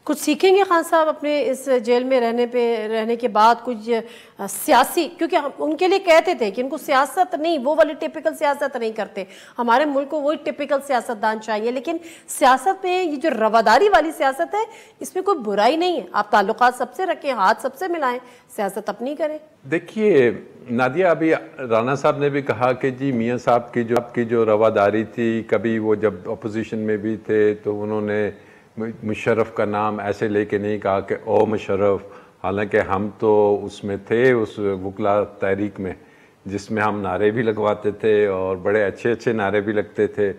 कुछ सीखेंगे खान साहब अपने इस जेल में रहने के बाद कुछ सियासी, क्योंकि हम उनके लिए कहते थे कि इनको सियासत नहीं, वो वाली टिपिकल सियासत नहीं करते, हमारे मुल्क को वही टिपिकल सियासतदान चाहिए, लेकिन सियासत में ये जो रवादारी वाली सियासत है इसमें कोई बुराई नहीं है। आप ताल्लुकात सबसे रखें, हाथ सबसे मिलाएं, सियासत अपनी करें। देखिए नादिया, अभी राना साहब ने भी कहा कि जी मियाँ साहब की जो रवादारी थी, कभी वो जब अपोजिशन में भी थे तो उन्होंने मुशर्रफ का नाम ऐसे लेके नहीं कहा कि ओ मुशर्रफ, हालांकि हम तो उसमें थे उस वकला तहरीक में जिसमें हम नारे भी लगवाते थे और बड़े अच्छे अच्छे नारे भी लगते थे,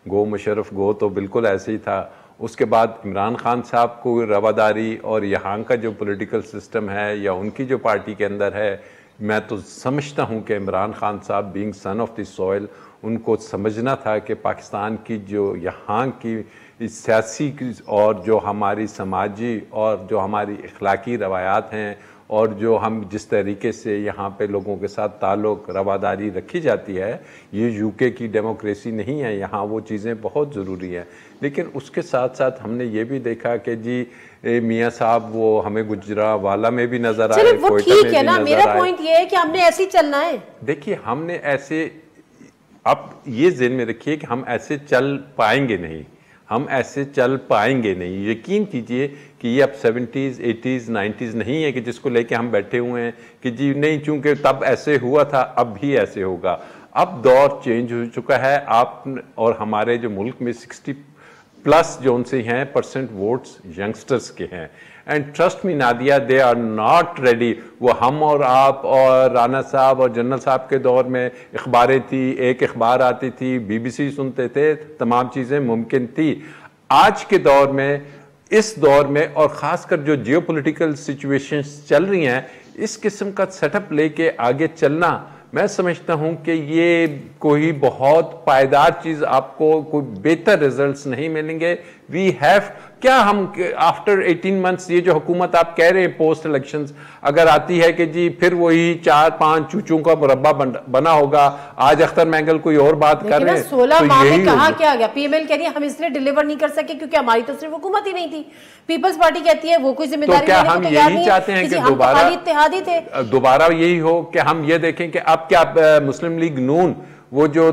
गो मुशर्रफ गो, तो बिल्कुल ऐसे ही था। उसके बाद इमरान खान साहब को रवादारी और यहाँ का जो पॉलिटिकल सिस्टम है या उनकी जो पार्टी के अंदर है, मैं तो समझता हूँ कि इमरान खान साहब being son of the soil, उनको समझना था कि पाकिस्तान की जो यहाँ की सियासी और जो हमारी समाजी और जो हमारी अखलाकी रवायात हैं और जो हम जिस तरीके से यहाँ पे लोगों के साथ ताल्लुक़ रवादारी रखी जाती है, ये यूके की डेमोक्रेसी नहीं है, यहाँ वो चीज़ें बहुत ज़रूरी हैं। लेकिन उसके साथ साथ हमने ये भी देखा कि जी मियाँ साहब वो हमें गुजरावाला में भी नज़र आए, वो ठीक है ना, मेरा पॉइंट ये है कि हमने ऐसे ही चलना है। देखिए हमने ऐसे, आप ये ज़हन में रखिए कि हम ऐसे चल पाएंगे नहीं, हम ऐसे चल पाएंगे नहीं। यकीन कीजिए कि ये अब 70s 80s 90s नहीं है कि जिसको लेके हम बैठे हुए हैं कि जी नहीं चूंकि तब ऐसे हुआ था अब भी ऐसे होगा। अब दौर चेंज हो चुका है। आप और हमारे जो मुल्क में 60+ जो उनसे हैं % वोट्स यंगस्टर्स के हैं, and trust me Nadia, they are not ready. वो हम और आप और राना साहब और जनरल साहब के दौर में अखबारें थी, एक अखबार आती थी, BBC सुनते थे, तमाम चीज़ें मुमकिन थी। आज के दौर में, इस दौर में, और ख़ासकर जो जियोपॉलिटिकल सिचुएशंस चल रही हैं, इस किस्म का सेटअप लेके आगे चलना, मैं समझता हूं कि ये कोई बहुत पायदार चीज़, आपको कोई बेहतर रिजल्ट्स नहीं मिलेंगे। वी हैव, क्या हम आफ्टर 18 मंथ्स, ये जो हुकूमत आप कह रहे हैं पोस्ट इलेक्शंस अगर आती है कि जी फिर वही 4-5 चूचों का मुरब्बा बना होगा, आज अख्तर मैंगल कोई और बात कर रहे हैं, 16 माह में कहा क्या गया? PML कह रही है हम इसलिए डिलीवर नहीं कर सके क्योंकि हमारी तो सिर्फ हुकूमत ही नहीं थी। पीपल्स पार्टी कहती है वो कोई जिम्मेदारी, तो क्या हम यही चाहते हैं कि दोबारा यही हो कि हम ये देखें कि अब क्या मुस्लिम लीग नून वो जो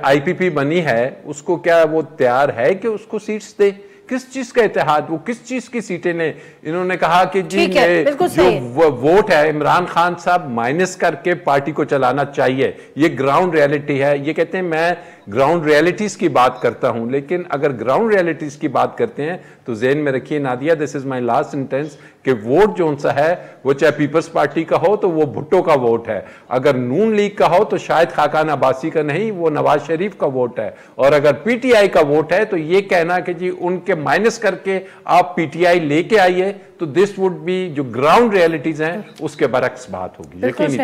IPP बनी है उसको क्या वो तैयार है कि उसको सीट्स दे? किस चीज का इत्तेहाद, वो किस चीज की सीटें ने? इन्होंने कहा कि जी जो वोट है इमरान खान साहब माइनस करके पार्टी को चलाना चाहिए, ये ग्राउंड रियलिटी है। ये कहते हैं मैं ग्राउंड रियलिटीज की बात करता हूं, लेकिन अगर ग्राउंड रियलिटीज की बात करते हैं तो ज़हन में रखिए Nadia, this is my last sentence, कि वोट जो सा है वो चाहे पीपल्स पार्टी का हो तो वो भुट्टो का वोट है, अगर नून लीग का हो तो शायद खाकान अब्बासी का नहीं, वो नवाज शरीफ का वोट है, और अगर PTI का वोट है तो ये कहना कि जी उनके माइनस करके आप PTI लेके आइए, तो दिस वुड बी जो ग्राउंड रियलिटीज हैं उसके बरक्स बात होगी। यकीनी